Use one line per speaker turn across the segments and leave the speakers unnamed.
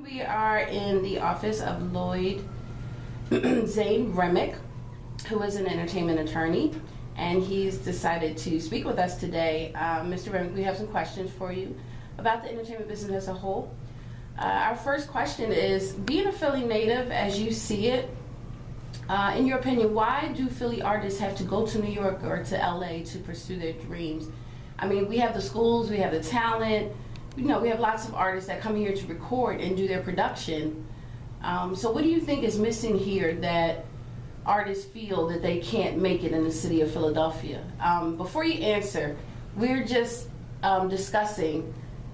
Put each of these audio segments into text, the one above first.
We are in the office of Lloyd Zane Remick, who is an entertainment attorney, and he's decided to speak with us today. Mr. Remick, we have some questions for you about the entertainment business as a whole. Our first question is, being a Philly native as you see it, in your opinion, why do Philly artists have to go to New York or to LA to pursue their dreams? I mean, we have the schools, we have the talent, we have lots of artists that come here to record and do their production. So what do you think is missing here that artists feel that they can't make it in the city of Philadelphia? Before you answer, we're just discussing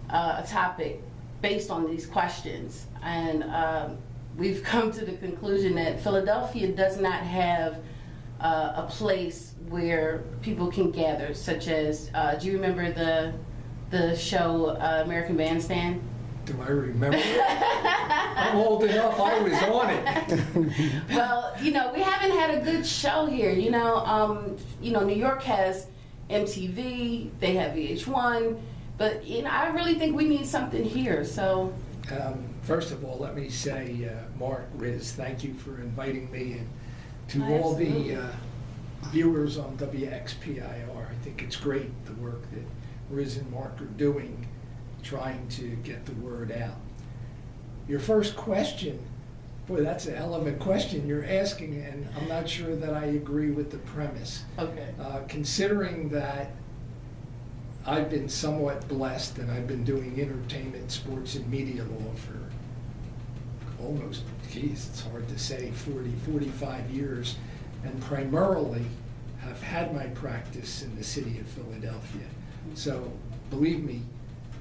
a topic based on these questions, and we've come to the conclusion that Philadelphia does not have a place where people can gather, such as, do you remember the show American Bandstand?
Do I remember it? I'm old enough, I was on it.
Well, we haven't had a good show here. New York has MTV, they have VH1, but I really think we need something here. So,
first of all, let me say, Mark, Riz, thank you for inviting me, and to all
Absolutely.
the viewers on wxpir. I think it's great the work that Riz and Mark are doing, trying to get the word out. Your first question, boy, that's a hell of a question you're asking, and I'm not sure that I agree with the premise.
okay.
Considering that I've been somewhat blessed and I've been doing entertainment, sports, and media law for almost, it's hard to say, 40, 45 years, and primarily have had my practice in the city of Philadelphia. So believe me,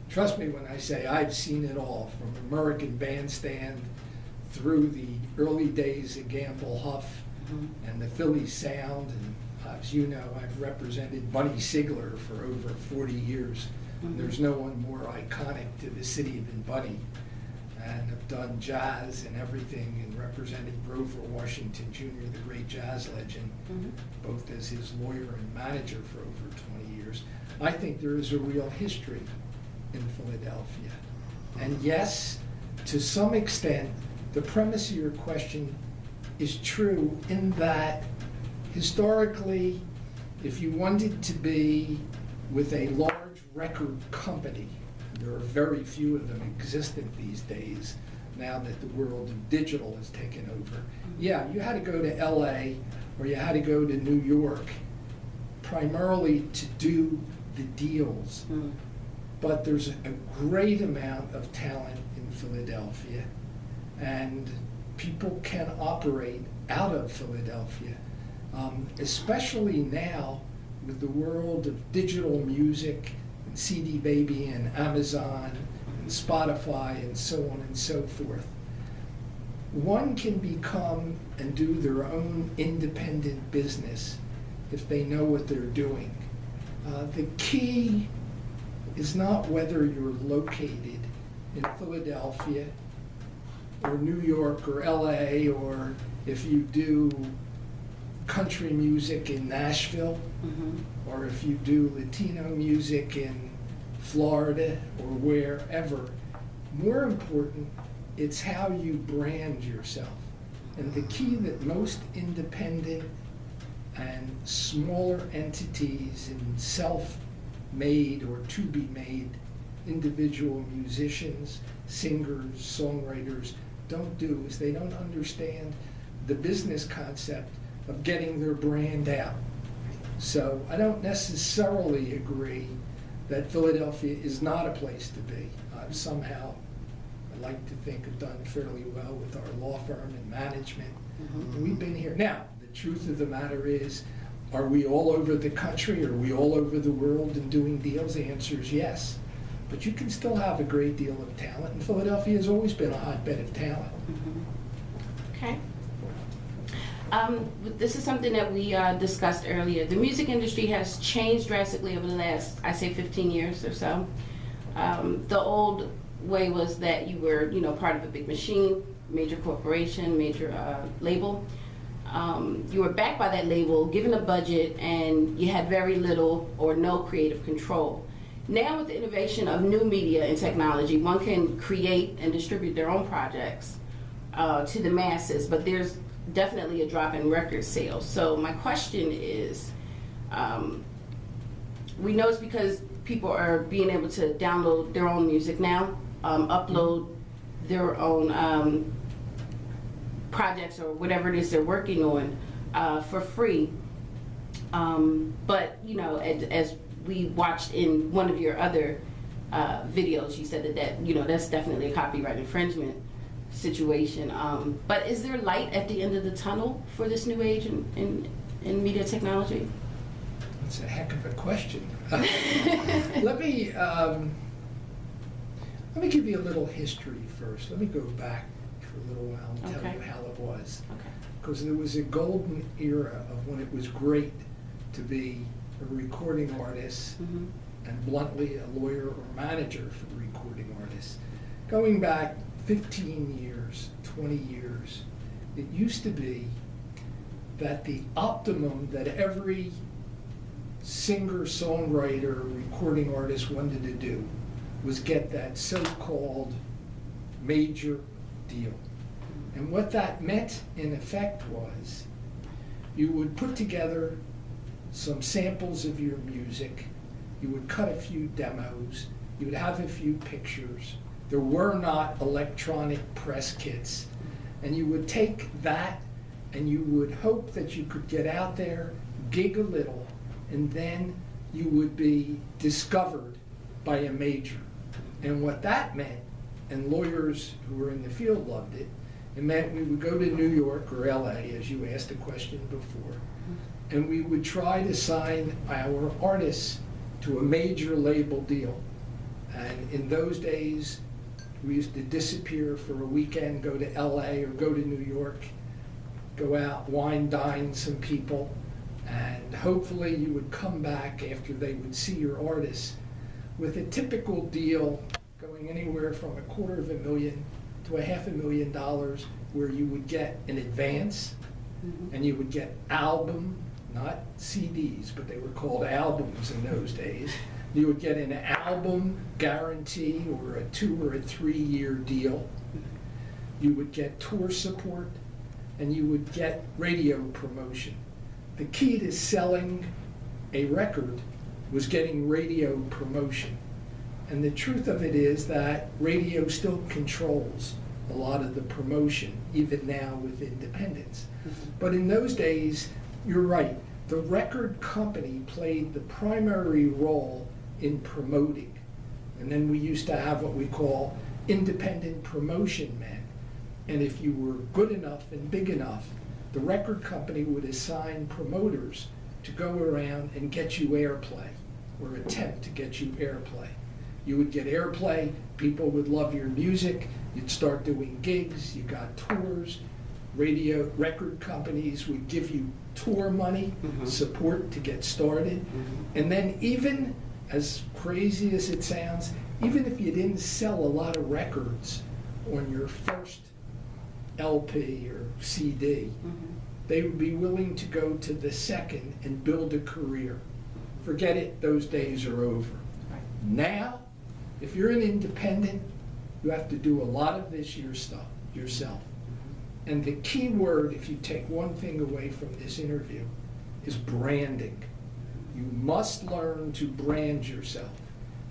trust me when I say I've seen it all, from American Bandstand through the early days of Gamble Huff and the Philly Sound, and as you know, I've represented Bunny Sigler for over 40 years. There's no one more iconic to the city than Bunny. And I've done jazz and everything, and represented Grover Washington Jr., the great jazz legend, both as his lawyer and manager for over 20 years. I think there is a real history in Philadelphia. And yes, to some extent, the premise of your question is true in that historically, if you wanted to be with a large record company, there are very few of them existent these days, now that the world of digital has taken over. Yeah, you had to go to LA or you had to go to New York primarily to do the deals. But there's a great amount of talent in Philadelphia, and people can operate out of Philadelphia, especially now with the world of digital music and CD Baby and Amazon and Spotify and so on and so forth. One can become and do their own independent business if they know what they're doing. The key is not whether you're located in Philadelphia or New York or LA, or if you do country music in Nashville, or if you do Latino music in Florida or wherever. More important, it's how you brand yourself. And the key that most independent and smaller entities and self-made or to-be-made individual musicians, singers, songwriters don't do is they don't understand the business concept of getting their brand out. So I don't necessarily agree that Philadelphia is not a place to be. I've somehow, I like to think, have done fairly well with our law firm and management. And we've been here. Now, the truth of the matter is, are we all over the country? Are we all over the world and doing deals? The answer is yes. But you can still have a great deal of talent, and Philadelphia has always been a hotbed of talent.
Okay. This is something that we discussed earlier. The music industry has changed drastically over the last, I say, 15 years or so. The old way was that you were, part of a big machine, major corporation, major label. You were backed by that label, given a budget, and you had very little or no creative control. Now with the innovation of new media and technology, one can create and distribute their own projects to the masses, but there's definitely a drop in record sales. So my question is, we know it's because people are being able to download their own music now, upload their own projects or whatever it is they're working on for free. But, you know, as we watched in one of your other videos, you said that that's definitely a copyright infringement situation. But is there light at the end of the tunnel for this new age in media technology?
That's a heck of a question. Let me give you a little history first. Let me go back for a little while and tell you how it was.
Okay.
Because there was a golden era of when it was great to be a recording artist,
Mm-hmm.
and bluntly a lawyer or manager for the recording artist. Going back 15 years, 20 years, it used to be that the optimum that every singer, songwriter, recording artist wanted to do was get that so-called major deal. And what that meant, in effect, was you would put together some samples of your music, you would cut a few demos, you would have a few pictures. There were not electronic press kits. And you would take that and you would hope that you could get out there, gig a little, and then you would be discovered by a major. And what that meant, and lawyers who were in the field loved it, it meant we would go to New York or LA, as you asked the question before, and we would try to sign our artists to a major label deal. And in those days, we used to disappear for a weekend, go to LA or go to New York, go out, wine, dine some people, and hopefully you would come back after they would see your artists with a typical deal going anywhere from $250,000 to $500,000, where you would get an advance, and you would get album, not CDs, but they were called albums in those days. You would get an album guarantee or a 2 or a 3 year deal. You would get tour support, and you would get radio promotion. The key to selling a record was getting radio promotion. And the truth of it is that radio still controls a lot of the promotion, even now with independents. But in those days, you're right, the record company played the primary role in promoting. And then we used to have what we call independent promotion men. And if you were good enough and big enough, the record company would assign promoters to go around and get you airplay, or attempt to get you airplay. You would get airplay, people would love your music, you'd start doing gigs, you got tours, radio, record companies would give you tour money, support to get started. And then even, as crazy as it sounds, even if you didn't sell a lot of records on your first LP or CD, they would be willing to go to the second and build a career. Forget it, those days are over. Now, if you're an independent, you have to do a lot of this yourself. And the key word, if you take one thing away from this interview, is branding. You must learn to brand yourself.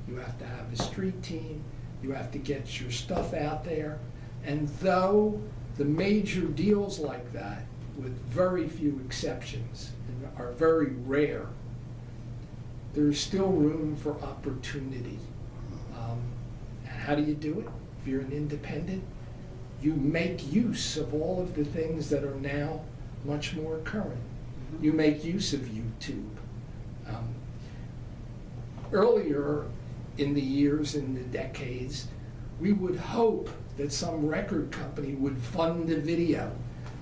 You have to have a street team. You have to get your stuff out there. And though the major deals like that, with very few exceptions, and are very rare, there's still room for opportunity. How do you do it? If you're an independent, you make use of all of the things that are now much more current. You make use of YouTube. Earlier in the years, in the decades, we would hope that some record company would fund a video.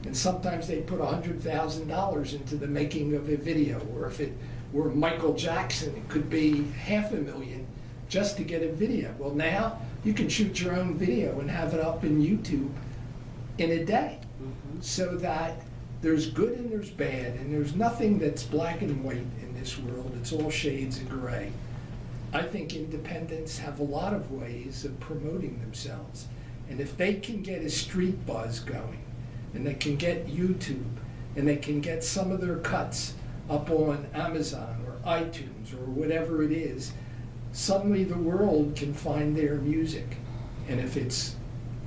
And sometimes they put $100,000 into the making of a video, or if it were Michael Jackson, it could be $500,000 just to get a video. Well, now you can shoot your own video and have it up in YouTube in a day. So that there's good and there's bad, and there's nothing that's black and white in this world. It's all shades of gray. I think independents have a lot of ways of promoting themselves. And if they can get a street buzz going, and they can get YouTube, and they can get some of their cuts up on Amazon or iTunes or whatever it is, suddenly the world can find their music. And if it's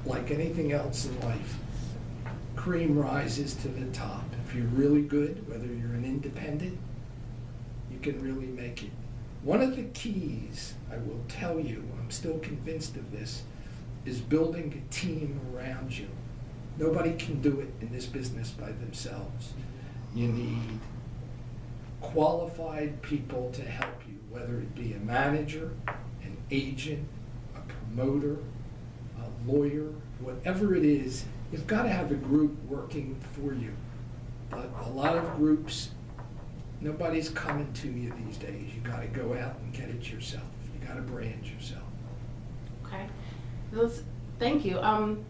like anything else in life, cream rises to the top. If you're really good, whether you're an independent, you can really make it. One of the keys, I will tell you, I'm still convinced of this, is building a team around you. Nobody can do it in this business by themselves. You need qualified people to help you, whether it be a manager, an agent, a promoter, a lawyer, whatever it is. You've got to have a group working for you. But a lot of groups, nobody's coming to you these days. You got to go out and get it yourself. You got to brand yourself.
Okay. Thank you.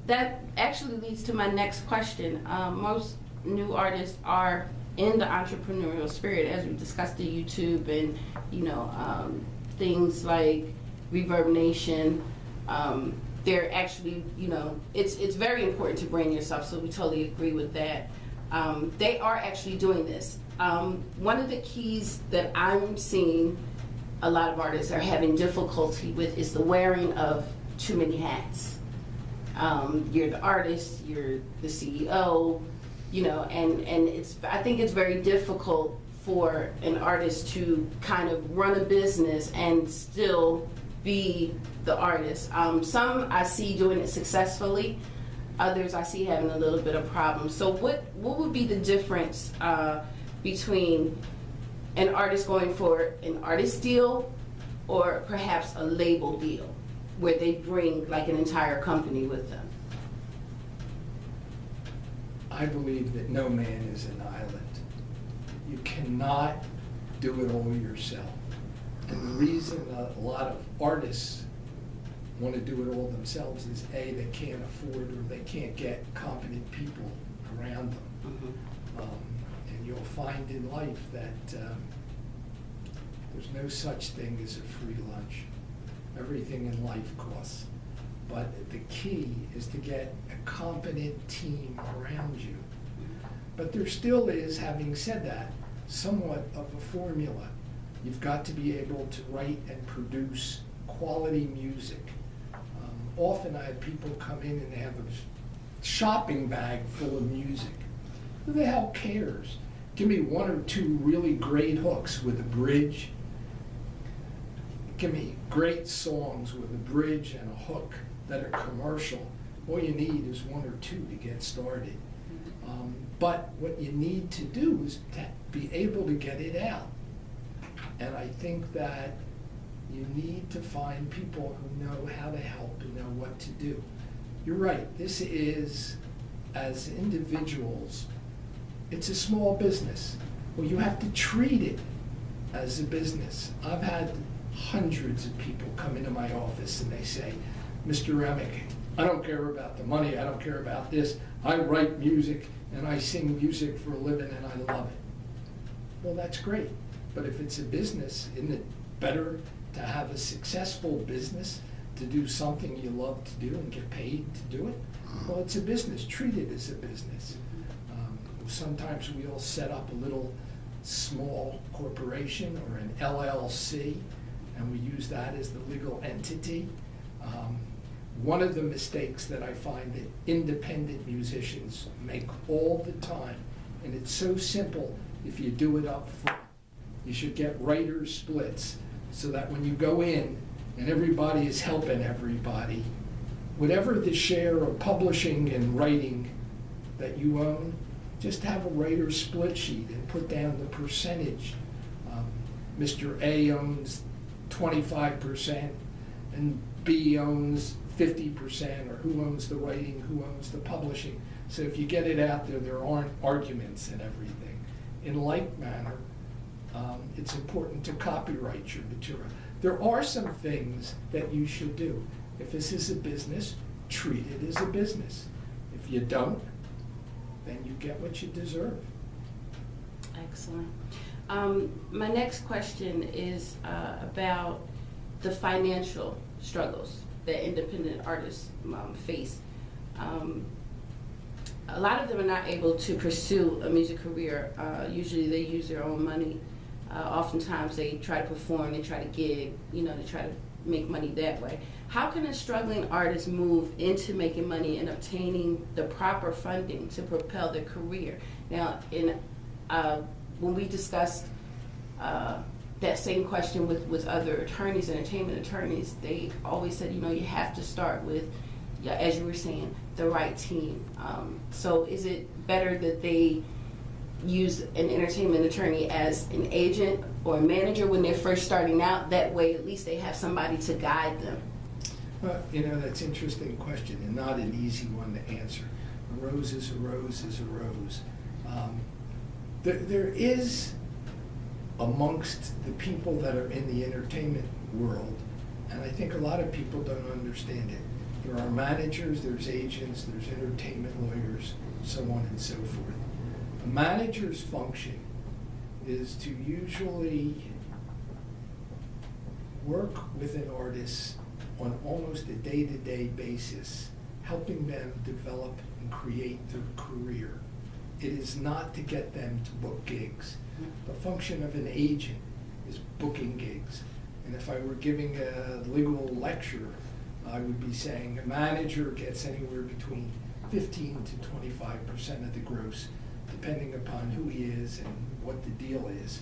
That actually leads to my next question. Most new artists are in the entrepreneurial spirit, as we discussed the YouTube and things like Reverb Nation. They're actually, it's very important to brand yourself. So we totally agree with that. They are actually doing this. One of the keys that I'm seeing a lot of artists are having difficulty with is the wearing of too many hats. You're the artist, you're the CEO, and I think it's very difficult for an artist to kind of run a business and still be the artist. Some I see doing it successfully, others I see having a little bit of problems. So what would be the difference between an artist going for an artist deal or perhaps a label deal, where they bring like an entire company with them?
I believe that no man is an island. You cannot do it all yourself. And the reason a lot of artists want to do it all themselves is A, they can't afford or they can't get competent people around them.
Mm-hmm.
And you'll find in life that there's no such thing as a free lunch. Everything in life costs. But the key is to get a competent team around you. But there still is, having said that, somewhat of a formula. You've got to be able to write and produce quality music. Often I have people come in and they have a shopping bag full of music. Who the hell cares? Give me one or two really great hooks with a bridge. Give me great songs with a bridge and a hook that are commercial. All you need is one or two to get started. But what you need to do is to be able to get it out. And I think that you need to find people who know how to help and know what to do. You're right, this is, as individuals, it's a small business. Well, you have to treat it as a business. I've had hundreds of people come into my office and they say, Mr. Remick, I don't care about the money, I don't care about this. I write music and I sing music for a living and I love it. Well, that's great. But if it's a business, isn't it better to have a successful business, to do something you love to do and get paid to do it? Well, it's a business. Treat it as a business. Sometimes we'll set up a little small corporation or an LLC, and we use that as the legal entity. One of the mistakes that I find that independent musicians make all the time, and it's so simple if you do it up front. You should get writers' splits so that when you go in and everybody is helping everybody, whatever the share of publishing and writing that you own, just have a writer's split sheet and put down the percentage. Mr. A owns 25% and B owns 50%, or who owns the writing, who owns the publishing. So if you get it out there, there aren't arguments and everything. In like manner, it's important to copyright your material. There are some things that you should do. If this is a business, treat it as a business. If you don't, then you get what you deserve.
Excellent. My next question is about the financial struggles that independent artists face. A lot of them are not able to pursue a music career. Usually they use their own money. Oftentimes they try to perform, they try to gig, they try to make money that way. How can a struggling artist move into making money and obtaining the proper funding to propel their career? Now, when we discussed that same question with other attorneys, entertainment attorneys, they always said, you have to start with, as you were saying, the right team. So is it better that they use an entertainment attorney as an agent or a manager when they're first starting out? That way at least they have somebody to guide them.
Well, that's an interesting question and not an easy one to answer. A rose is a rose is a rose. There is, amongst the people that are in the entertainment world, and I think a lot of people don't understand it, there are managers, there's agents, there's entertainment lawyers, so on and so forth. A manager's function is to usually work with an artist on almost a day-to-day basis, helping them develop and create their career. It is not to get them to book gigs. The function of an agent is booking gigs. And if I were giving a legal lecture, I would be saying a manager gets anywhere between 15 to 25% of the gross, depending upon who he is and what the deal is.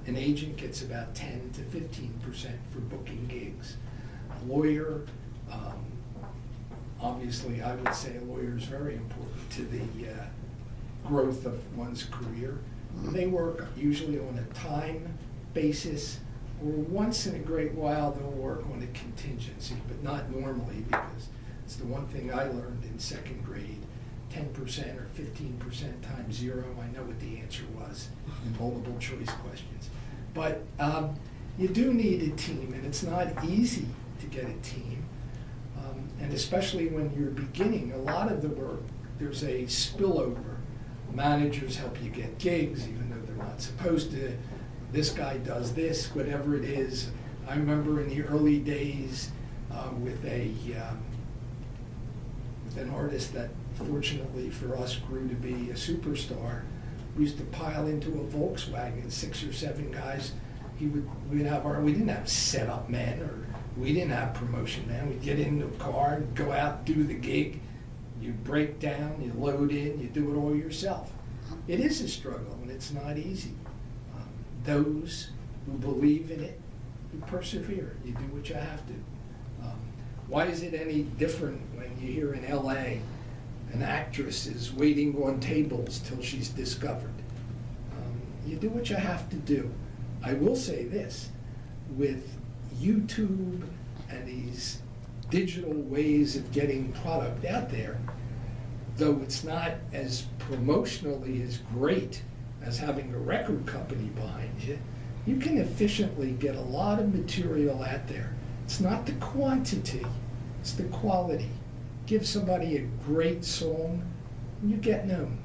An agent gets about 10 to 15% for booking gigs. A lawyer, obviously I would say a lawyer is very important to the growth of one's career. They work usually on a time basis, or once in a great while they'll work on a contingency, but not normally, because it's the one thing I learned in second grade. 10% or 15% times 0, I know what the answer was in multiple choice questions. But you do need a team, and it's not easy to get a team. And especially when you're beginning, a lot of the work, there's a spillover. Managers help you get gigs, even though they're not supposed to. This guy does this, whatever it is. I remember in the early days with an artist that fortunately for us grew to be a superstar. We used to pile into a Volkswagen, 6 or 7 guys. We didn't have setup men, or we didn't have promotion men. We'd get in the car and go out, do the gig. You break down, you load in, you do it all yourself. It is a struggle, and it's not easy. Those who believe in it, you persevere. You do what you have to. Why is it any different when you hear in LA an actress is waiting on tables till she's discovered? You do what you have to do. I will say this, with YouTube and these digital ways of getting product out there, though it's not as promotionally as great as having a record company behind you, you can efficiently get a lot of material out there. It's not the quantity, it's the quality. Give somebody a great song, and you get known.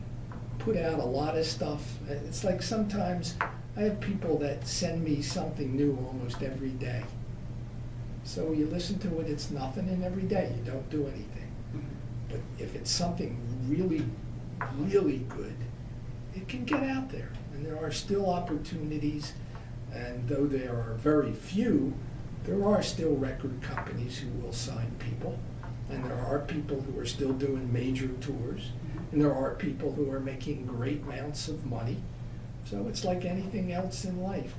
Put out a lot of stuff. It's like sometimes I have people that send me something new almost every day. So you listen to it, it's nothing, and every day you don't do anything. But if it's something really, really good, it can get out there. And there are still opportunities, and though there are very few, there are still record companies who will sign people, and there are people who are still doing major tours, and there are people who are making great amounts of money. So it's like anything else in life.